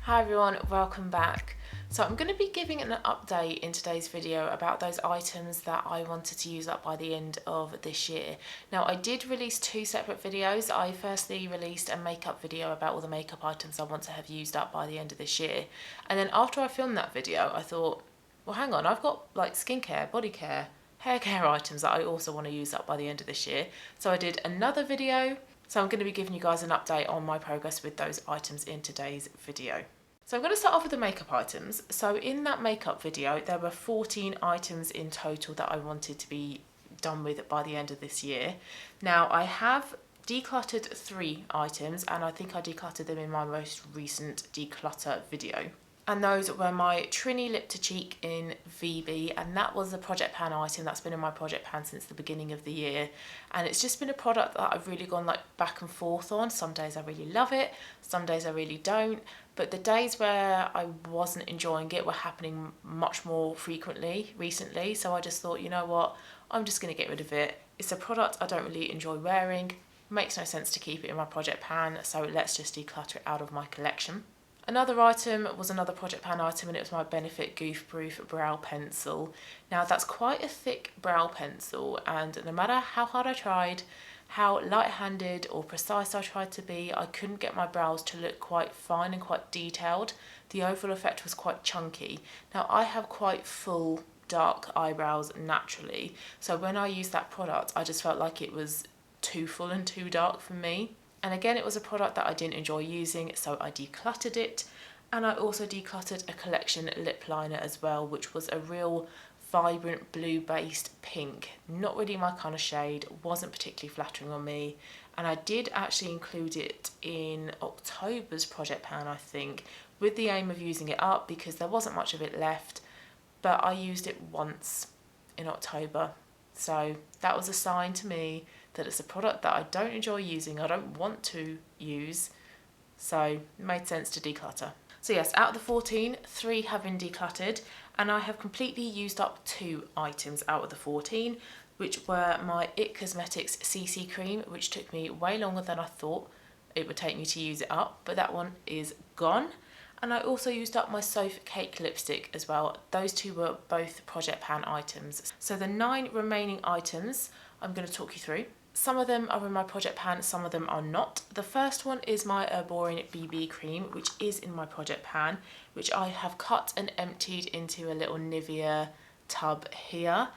Hi everyone, welcome back. So I'm going to be giving an update in today's video about those items that I wanted to use up by the end of this year. Now I did release two separate videos. I firstly released a makeup video about all the makeup items I want to have used up by the end of this year. And then after I filmed that video, I thought, well hang on, I've got like skincare, body care, hair care items that I also want to use up by the end of this year. So I did another video. So I'm going to be giving you guys an update on my progress with those items in today's video. So I'm going to start off with the makeup items. So in that makeup video, there were 14 items in total that I wanted to be done with by the end of this year. Now I have decluttered 3 items and I think I decluttered them in my most recent declutter video. And those were my Trini Lip to Cheek in VB, and that was a Project Pan item that's been in my Project Pan since the beginning of the year. And it's just been a product that I've really gone like back and forth on. Some days I really love it, some days I really don't. But the days where I wasn't enjoying it were happening much more frequently recently. So I just thought, you know what, I'm just going to get rid of it. It's a product I don't really enjoy wearing. Makes no sense to keep it in my Project Pan, so let's just declutter it out of my collection. Another item was another Project Pan item, and it was my Benefit Goof Proof Brow Pencil. Now that's quite a thick brow pencil, and no matter how hard I tried, how light-handed or precise I tried to be, I couldn't get my brows to look quite fine and quite detailed. The overall effect was quite chunky. Now I have quite full dark eyebrows naturally, so when I used that product I just felt like it was too full and too dark for me. And again, it was a product that I didn't enjoy using, so I decluttered it. And I also decluttered a collection lip liner as well, which was a real vibrant blue based pink. Not really my kind of shade, wasn't particularly flattering on me. And I did actually include it in October's Project Pan, I think, with the aim of using it up because there wasn't much of it left. But I used it once in October. So that was a sign to me that it's a product that I don't enjoy using, I don't want to use, so it made sense to declutter. So yes, out of the 14, 3 have been decluttered, and I have completely used up 2 items out of the 14, which were my IT Cosmetics CC Cream, which took me way longer than I thought it would take me to use it up, but that one is gone. And I also used up my Soph Cake lipstick as well. Those 2 were both Project Pan items. So the 9 remaining items I'm going to talk you through. Some of them are in my Project Pan, some of them are not. The first one is my Erborian BB Creme, which is in my Project Pan, which I have cut and emptied into a little Nivea tub here.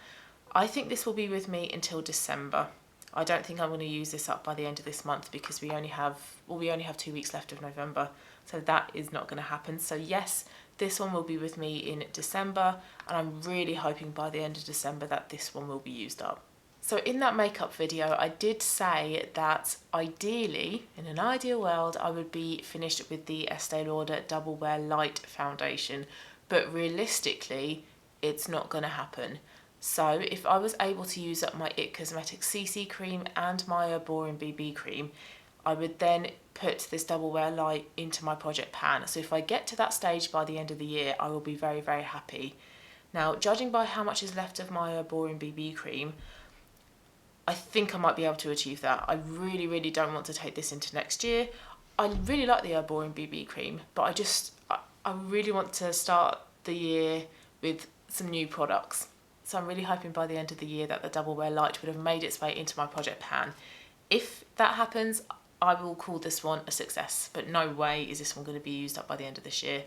I think this will be with me until December. I don't think I'm going to use this up by the end of this month because we only have 2 weeks left of November, so that is not going to happen. So yes, this one will be with me in December, and I'm really hoping by the end of December that this one will be used up. So in that makeup video, I did say that ideally, in an ideal world, I would be finished with the Estee Lauder Double Wear Light Foundation, but realistically, it's not going to happen. So if I was able to use up my IT Cosmetics CC Cream and my Erborian BB Cream, I would then put this Double Wear Light into my Project Pan. So if I get to that stage by the end of the year, I will be very, very happy. Now, judging by how much is left of my Erborian BB Cream, I think I might be able to achieve that. I really, really don't want to take this into next year. I really like the Erborian BB Cream, but I really want to start the year with some new products. So I'm really hoping by the end of the year that the Double Wear Light would have made its way into my Project Pan. If that happens, I will call this one a success, but no way is this one going to be used up by the end of this year.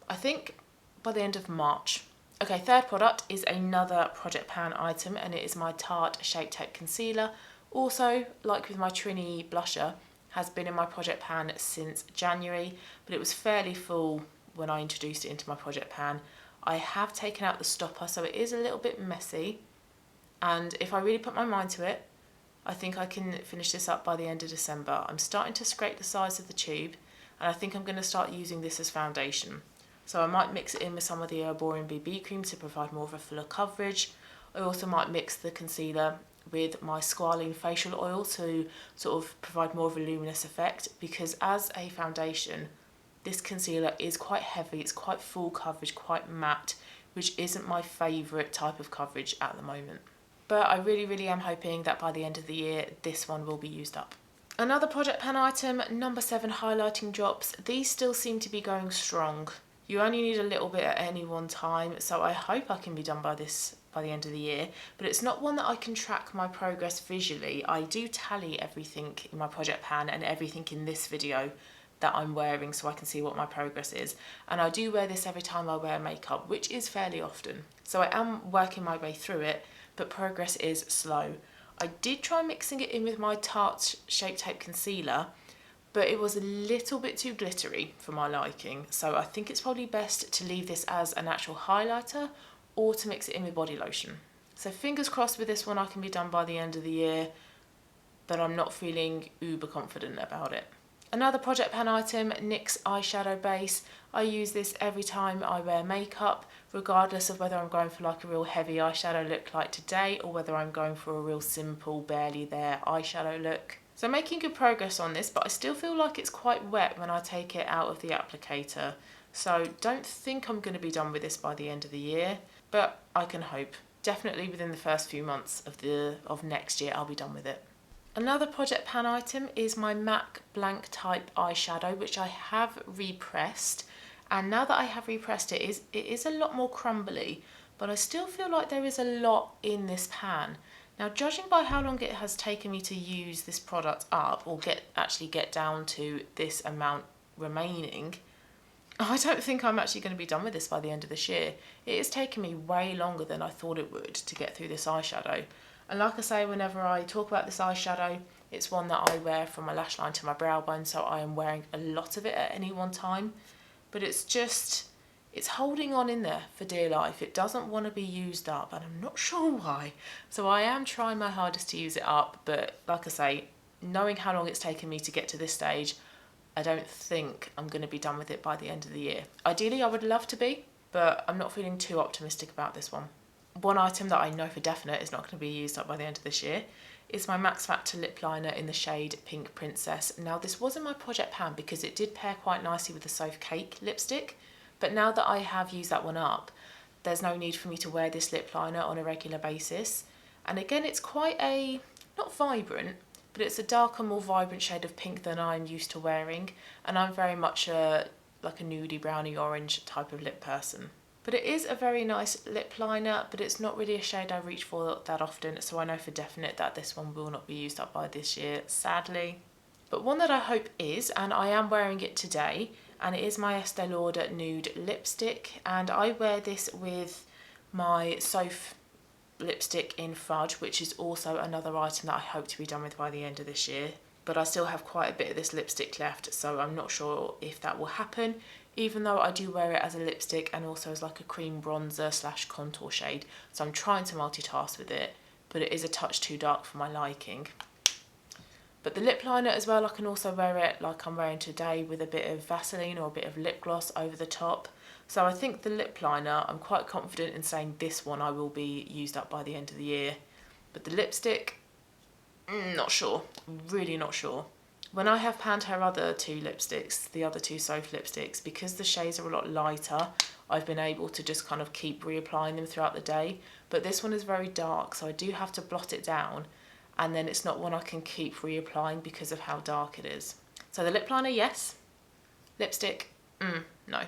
I think by the end of March. Okay, third product is another Project Pan item, and it is my Tarte Shape Tape Concealer. Also, like with my Trini blusher, has been in my Project Pan since January, but it was fairly full when I introduced it into my Project Pan. I have taken out the stopper, so it is a little bit messy, and if I really put my mind to it, I think I can finish this up by the end of December. I'm starting to scrape the sides of the tube, and I think I'm going to start using this as foundation. So I might mix it in with some of the Erborian BB Cream to provide more of a fuller coverage. I also might mix the concealer with my Squalene facial oil to sort of provide more of a luminous effect, because as a foundation, this concealer is quite heavy, it's quite full coverage, quite matte, which isn't my favourite type of coverage at the moment. But I really, really am hoping that by the end of the year, this one will be used up. Another Project Pan item, number 7 highlighting drops. These still seem to be going strong. You only need a little bit at any one time, so I hope I can be done by the end of the year, but it's not one that I can track my progress visually. I do tally everything in my Project Pan and everything in this video that I'm wearing so I can see what my progress is, and I do wear this every time I wear makeup, which is fairly often, so I am working my way through it, but progress is slow. I did try mixing it in with my Tarte Shape Tape Concealer, but it was a little bit too glittery for my liking, so I think it's probably best to leave this as a natural highlighter or to mix it in with body lotion. So fingers crossed with this one I can be done by the end of the year, but I'm not feeling uber confident about it. Another Project Pan item, NYX Eyeshadow Base. I use this every time I wear makeup, regardless of whether I'm going for like a real heavy eyeshadow look like today or whether I'm going for a real simple, barely there eyeshadow look. So making good progress on this, but I still feel like it's quite wet when I take it out of the applicator. So don't think I'm going to be done with this by the end of the year, but I can hope. Definitely within the first few months of next year I'll be done with it. Another Project Pan item is my MAC Blanc type eyeshadow, which I have repressed. And now that I have repressed it is a lot more crumbly, but I still feel like there is a lot in this pan. Now, judging by how long it has taken me to use this product up, or actually get down to this amount remaining, I don't think I'm actually going to be done with this by the end of this year. It has taken me way longer than I thought it would to get through this eyeshadow. And like I say, whenever I talk about this eyeshadow, it's one that I wear from my lash line to my brow bone, so I am wearing a lot of it at any one time. But it's holding on in there for dear life. It doesn't want to be used up, and I'm not sure why. So I am trying my hardest to use it up, but like I say, knowing how long it's taken me to get to this stage, I don't think I'm going to be done with it by the end of the year. Ideally, I would love to be, but I'm not feeling too optimistic about this one. One item that I know for definite is not going to be used up by the end of this year is my Max Factor lip liner in the shade Pink Princess. Now, this was in my Project Pan because it did pair quite nicely with the Soph Cake lipstick, but now that I have used that one up, there's no need for me to wear this lip liner on a regular basis. And again, it's quite a, not vibrant, but it's a darker, more vibrant shade of pink than I'm used to wearing, and I'm very much like a nudie, brownie, orange type of lip person. But it is a very nice lip liner, but it's not really a shade I reach for that often, so I know for definite that this one will not be used up by this year, sadly. But one that I hope is, and I am wearing it today, and it is my Estee Lauder Nude lipstick, and I wear this with my Soph lipstick in Fudge, which is also another item that I hope to be done with by the end of this year. But I still have quite a bit of this lipstick left, so I'm not sure if that will happen, even though I do wear it as a lipstick and also as like a cream bronzer / contour shade. So I'm trying to multitask with it, but it is a touch too dark for my liking. But the lip liner as well, I can also wear it like I'm wearing today with a bit of Vaseline or a bit of lip gloss over the top. So I think the lip liner, I'm quite confident in saying this one I will be used up by the end of the year. But the lipstick, not sure, really not sure. When I have panned her other two lipsticks, the other two Soph lipsticks, because the shades are a lot lighter, I've been able to just kind of keep reapplying them throughout the day. But this one is very dark, so I do have to blot it down, and then it's not one I can keep reapplying because of how dark it is. So the lip liner, yes. Lipstick, no.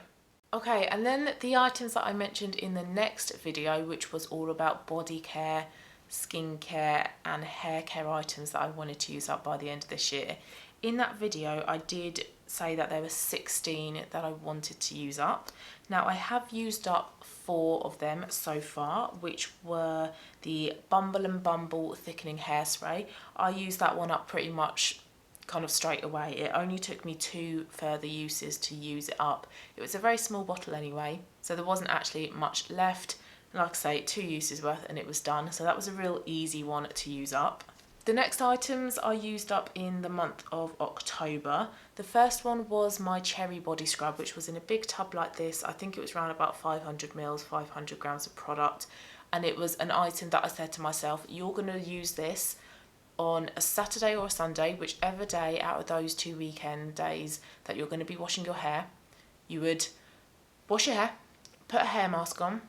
Okay, and then the items that I mentioned in the next video, which was all about body care, skincare and hair care items that I wanted to use up by the end of this year. In that video, I did say that there were 16 that I wanted to use up. Now, I have used up 4 of them so far, which were the Bumble Thickening Hairspray. I used that one up pretty much kind of straight away. It only took me 2 further uses to use it up. It was a very small bottle anyway, so there wasn't actually much left. Like I say, 2 uses worth and it was done. So that was a real easy one to use up. The next items I used up in the month of October. The first one was my cherry body scrub, which was in a big tub like this. I think it was around about 500 mils, 500 grams of product. And it was an item that I said to myself, you're going to use this on a Saturday or a Sunday, whichever day out of those 2 weekend days that you're going to be washing your hair. You would wash your hair, put a hair mask on.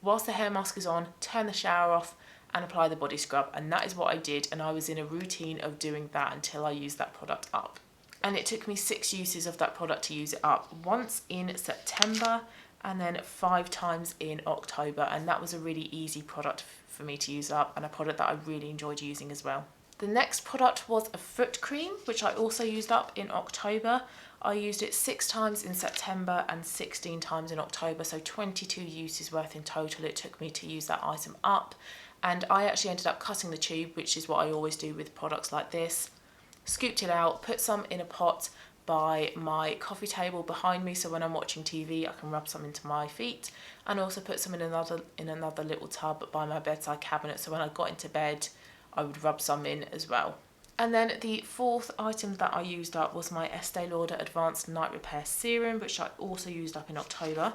Whilst the hair mask is on, turn the shower off and apply the body scrub, and that is what I did, and I was in a routine of doing that until I used that product up. And it took me 6 uses of that product to use it up, once in September and then 5 times in October, and that was a really easy product for me to use up, and a product that I really enjoyed using as well. The next product was a foot cream, which I also used up in October. I used it 6 times in September and 16 times in October, so 22 uses worth in total it took me to use that item up. And I actually ended up cutting the tube, which is what I always do with products like this. Scooped it out, put some in a pot by my coffee table behind me, so when I'm watching TV I can rub some into my feet, and also put some in another little tub by my bedside cabinet, so when I got into bed I would rub some in as well. And then the fourth item that I used up was my Estee Lauder Advanced Night Repair Serum, which I also used up in October.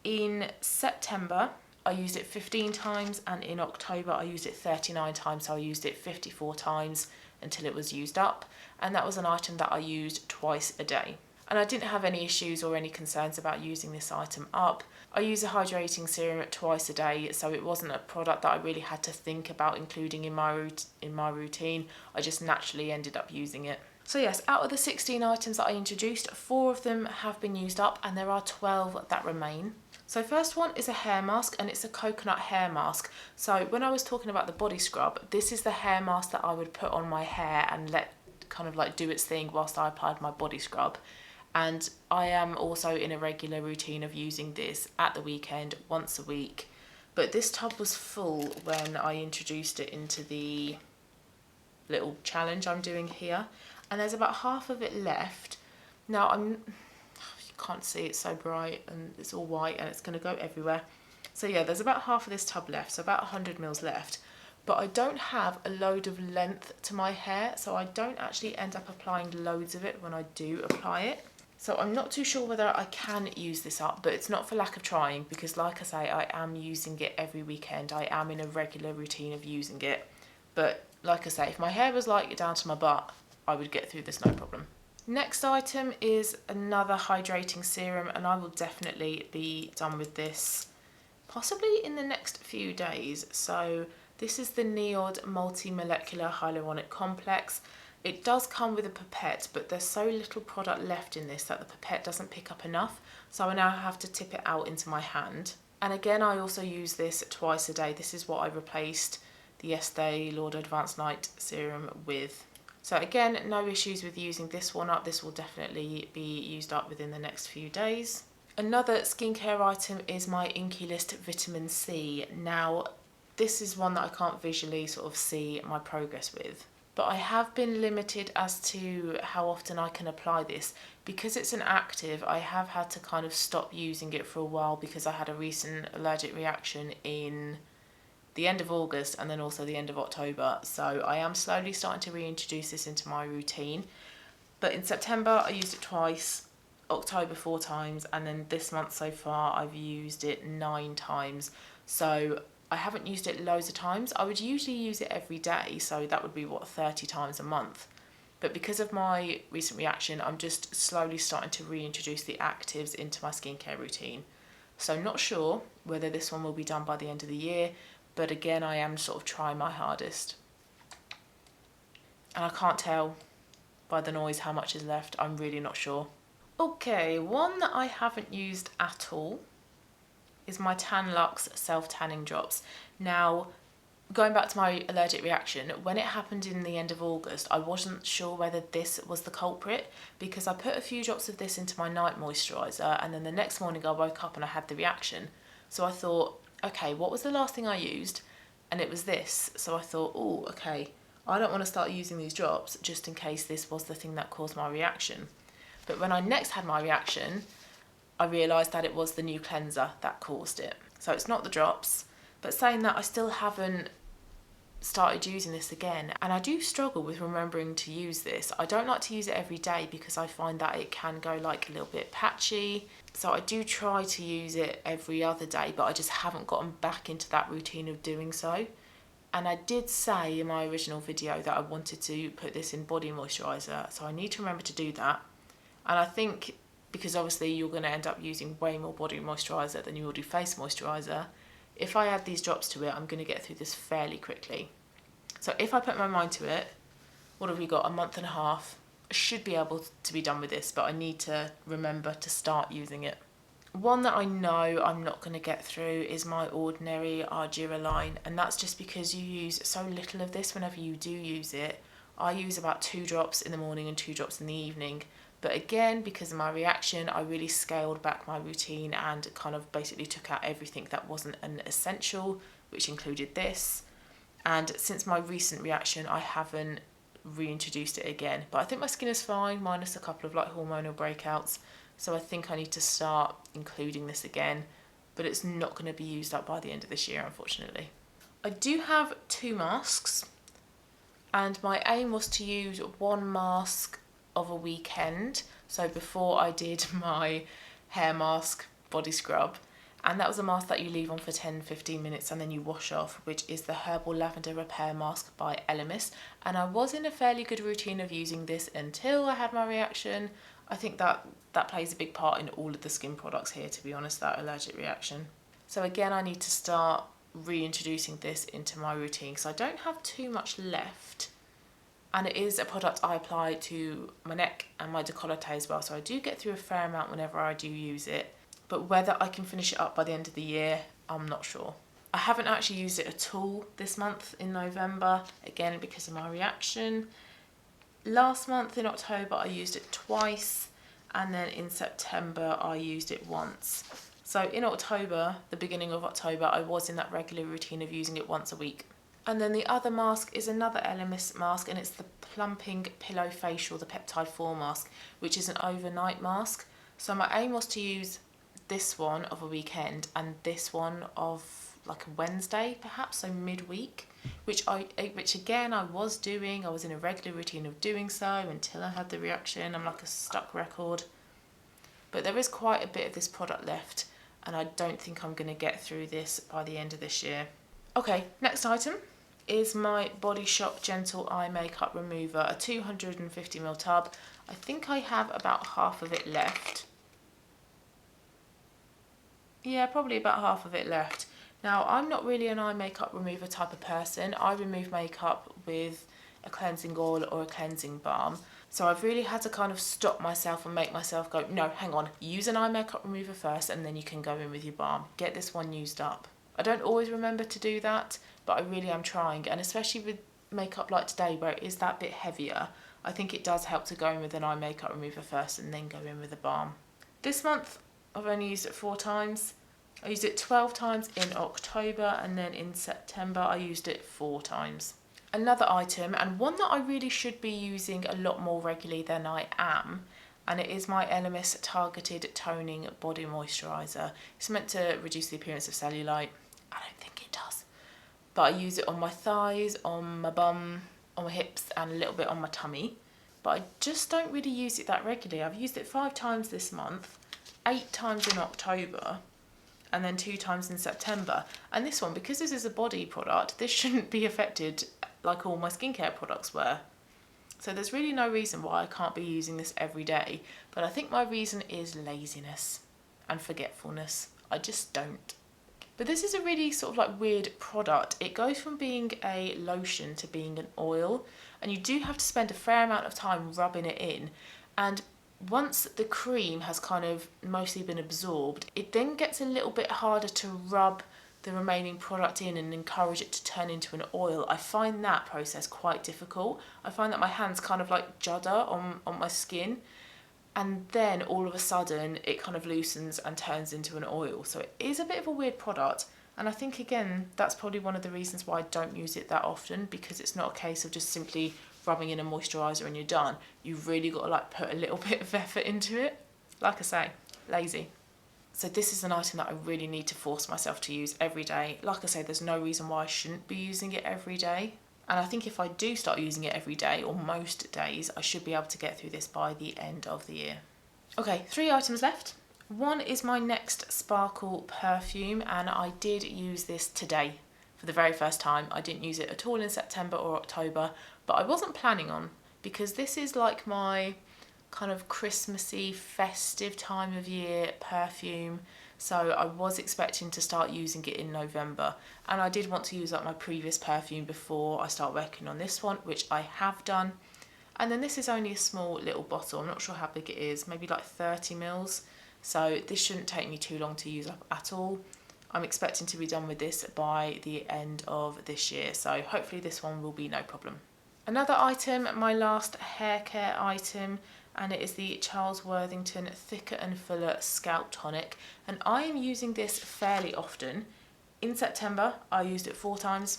In September I used it 15 times, and in October I used it 39 times, so I used it 54 times until it was used up, and that was an item that I used twice a day. And I didn't have any issues or any concerns about using this item up. I use a hydrating serum twice a day, so it wasn't a product that I really had to think about including in my routine. I just naturally ended up using it. So yes, out of the 16 items that I introduced, 4 of them have been used up, and there are 12 that remain. So first one is a hair mask, and it's a coconut hair mask. So when I was talking about the body scrub, this is the hair mask that I would put on my hair and let kind of like do its thing whilst I applied my body scrub. And I am also in a regular routine of using this at the weekend, once a week. But this tub was full when I introduced it into the little challenge I'm doing here. And there's about half of it left. Now you can't see, it's so bright and it's all white and it's going to go everywhere. So yeah, there's about half of this tub left, so about 100 mils left. But I don't have a load of length to my hair, so I don't actually end up applying loads of it when I do apply it. So I'm not too sure whether I can use this up, but it's not for lack of trying, because like I say, I am using it every weekend. I am in a regular routine of using it. But like I say, if my hair was like down to my butt, I would get through this no problem. Next item is another hydrating serum, and I will definitely be done with this possibly in the next few days. So this is the NIOD Multi-Molecular Hyaluronic Complex. It does come with a pipette, but there's so little product left in this that the pipette doesn't pick up enough, so I now have to tip it out into my hand. And again, I also use this twice a day. This is what I replaced the Estee Lauder Advanced Night Serum with. So again, no issues with using this one up. This will definitely be used up within the next few days. Another skincare item is my Inkey List Vitamin C. Now, this is one that I can't visually sort of see my progress with, but I have been limited as to how often I can apply this. Because it's an active, I have had to kind of stop using it for a while because I had a recent allergic reaction in the end of August and then also the end of October. So I am slowly starting to reintroduce this into my routine. But in September I used it twice, October 4 times, and then this month so far I've used it 9 times. So I haven't used it loads of times. I would usually use it every day, so that would be, what, 30 times a month. But because of my recent reaction, I'm just slowly starting to reintroduce the actives into my skincare routine. So not sure whether this one will be done by the end of the year, but again, I am sort of trying my hardest. And I can't tell by the noise how much is left. I'm really not sure. Okay, one that I haven't used at all is my Tan Luxe self-tanning drops. Now, going back to my allergic reaction, when it happened in the end of August, I wasn't sure whether this was the culprit, because I put a few drops of this into my night moisturiser, and then the next morning I woke up and I had the reaction. So I thought, okay, what was the last thing I used? And it was this. So I thought, oh, okay, I don't want to start using these drops just in case this was the thing that caused my reaction. But when I next had my reaction, I realised that it was the new cleanser that caused it. So it's not the drops, but saying that, I still haven't started using this again, and I do struggle with remembering to use this. I don't like to use it every day because I find that it can go like a little bit patchy. So I do try to use it every other day, but I just haven't gotten back into that routine of doing so. And I did say in my original video that I wanted to put this in body moisturiser, so I need to remember to do that. And I think, because obviously you're going to end up using way more body moisturiser than you will do face moisturiser, if I add these drops to it, I'm going to get through this fairly quickly. So if I put my mind to it, what have we got? A month and a half. I should be able to be done with this, but I need to remember to start using it. One that I know I'm not going to get through is my Ordinary Argireline, and that's just because you use so little of this whenever you do use it. I use about 2 drops in the morning and 2 drops in the evening. But again, because of my reaction, I really scaled back my routine and kind of basically took out everything that wasn't an essential, which included this. And since my recent reaction, I haven't reintroduced it again. But I think my skin is fine, minus a couple of like hormonal breakouts. So I think I need to start including this again, but it's not going to be used up by the end of this year, unfortunately. I do have 2 masks, and my aim was to use 1 mask of a weekend. So before I did my hair mask body scrub, and that was a mask that you leave on for 10-15 minutes and then you wash off, which is the Herbal Lavender Repair Mask by Elemis. And I was in a fairly good routine of using this until I had my reaction. I think that plays a big part in all of the skin products here, to be honest, that allergic reaction. So again, I need to start reintroducing this into my routine because I don't have too much left. And it is a product I apply to my neck and my décolleté as well. So I do get through a fair amount whenever I do use it. But whether I can finish it up by the end of the year, I'm not sure. I haven't actually used it at all this month in November, again because of my reaction. Last month in October I used it twice, and then in September I used it once. So in October, the beginning of October, I was in that regular routine of using it once a week. And then the other mask is another Elemis mask, and it's the Plumping Pillow Facial, the Peptide 4 mask, which is an overnight mask. So my aim was to use this one of a weekend and this one of like a Wednesday perhaps, so midweek, which again I was doing. I was in a regular routine of doing so until I had the reaction. I'm like a stuck record. But there is quite a bit of this product left, and I don't think I'm going to get through this by the end of this year. Okay, next item is my Body Shop Gentle Eye Makeup Remover, a 250ml tub. I think I have about half of it left. Yeah, probably about half of it left. Now, I'm not really an eye makeup remover type of person. I remove makeup with a cleansing oil or a cleansing balm. So I've really had to kind of stop myself and make myself go, no, hang on, use an eye makeup remover first and then you can go in with your balm. Get this one used up. I don't always remember to do that, but I really am trying. And especially with makeup like today where it is that bit heavier, I think it does help to go in with an eye makeup remover first and then go in with a balm. This month, I've only used it 4 times. I used it 12 times in October, and then in September I used it 4 times. Another item, and one that I really should be using a lot more regularly than I am, and it is my Elemis Targeted Toning Body Moisturiser. It's meant to reduce the appearance of cellulite. I don't think it does. But I use it on my thighs, on my bum, on my hips, and a little bit on my tummy. But I just don't really use it that regularly. I've used it 5 times this month, 8 times in October, and then 2 times in September. And this one, because this is a body product, this shouldn't be affected like all my skincare products were. So there's really no reason why I can't be using this every day. But I think my reason is laziness and forgetfulness. I just don't. But this is a really sort of like weird product. It goes from being a lotion to being an oil, and you do have to spend a fair amount of time rubbing it in. And once the cream has kind of mostly been absorbed, it then gets a little bit harder to rub the remaining product in and encourage it to turn into an oil. I find that process quite difficult. I find that my hands kind of like judder on my skin, and then all of a sudden it kind of loosens and turns into an oil. So it is a bit of a weird product, and I think again that's probably one of the reasons why I don't use it that often, because it's not a case of just simply rubbing in a moisturiser and you're done. You've really got to like put a little bit of effort into it. Like I say, lazy. So this is an item that I really need to force myself to use every day. Like I say, there's no reason why I shouldn't be using it every day. And I think if I do start using it every day, or most days, I should be able to get through this by the end of the year. Okay, 3 items left. One is my Next Sparkle perfume, and I did use this today for the very first time. I didn't use it at all in September or October, but I wasn't planning on, because this is like my kind of Christmassy, festive time of year perfume. so I was expecting to start using it in November, and I did want to use up my previous perfume before I start working on this one, which I have done. And then this is only a small little bottle. I'm not sure how big it is, maybe like 30 mils. So this shouldn't take me too long to use up at all. I'm expecting to be done with this by the end of this year, so hopefully this one will be no problem. Another item, my last hair care item, and it is the Charles Worthington Thicker and Fuller Scalp Tonic, and I am using this fairly often. In September I used it 4 times,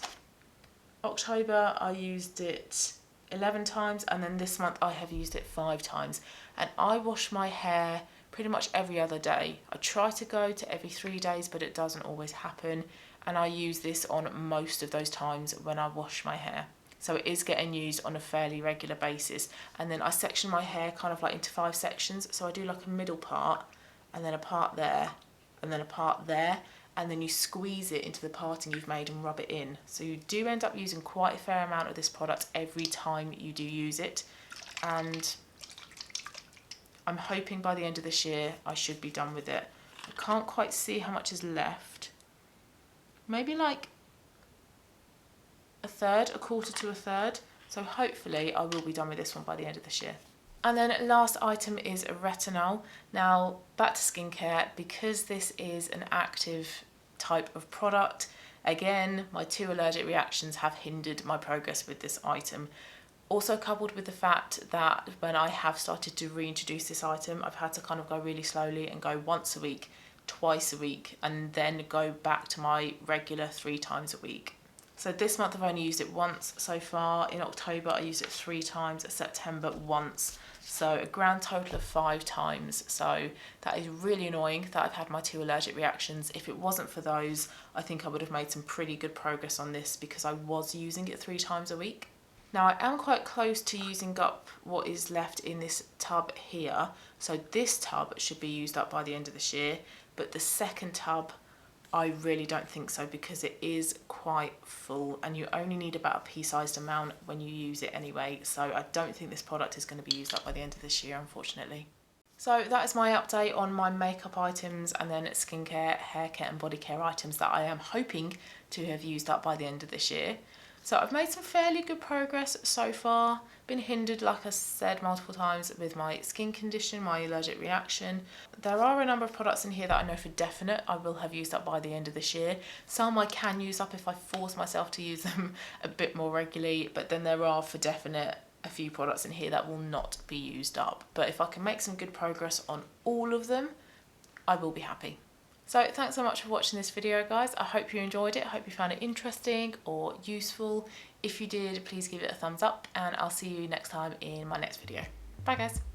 October I used it 11 times, and then this month I have used it 5 times, and I wash my hair pretty much every other day. I try to go to every 3 days, but it doesn't always happen, and I use this on most of those times when I wash my hair. So it is getting used on a fairly regular basis. And then I section my hair kind of like into 5 sections. So I do like a middle part, and then a part there, and then a part there, and then you squeeze it into the parting you've made and rub it in. So you do end up using quite a fair amount of this product every time you do use it. And I'm hoping by the end of this year I should be done with it. I can't quite see how much is left. Maybe like a third, a quarter to a third. So hopefully I will be done with this one by the end of this year. And then last item is retinol. Now back to skincare, because this is an active type of product. Again, my 2 allergic reactions have hindered my progress with this item. Also coupled with the fact that when I have started to reintroduce this item, I've had to kind of go really slowly and go once a week, twice a week, and then go back to my regular 3 times a week. So this month I've only used it once so far. In October I used it 3 times, September once. So a grand total of 5 times. So that is really annoying that I've had my 2 allergic reactions. If it wasn't for those, I think I would have made some pretty good progress on this, because I was using it 3 times a week. Now I am quite close to using up what is left in this tub here. So this tub should be used up by the end of this year, but the second tub I really don't think so, because it is quite full and you only need about a pea-sized amount when you use it anyway. So I don't think this product is going to be used up by the end of this year, unfortunately. So that is my update on my makeup items and then skincare, hair care and body care items that I am hoping to have used up by the end of this year. So I've made some fairly good progress so far. Been hindered, like I said multiple times, with my skin condition, my allergic reaction. There are a number of products in here that I know for definite I will have used up by the end of this year. Some I can use up if I force myself to use them a bit more regularly, but then there are for definite a few products in here that will not be used up. But if I can make some good progress on all of them, I will be happy. So thanks so much for watching this video, guys. I hope you enjoyed it. I hope you found it interesting or useful. If you did, please give it a thumbs up, and I'll see you next time in my next video. Bye guys.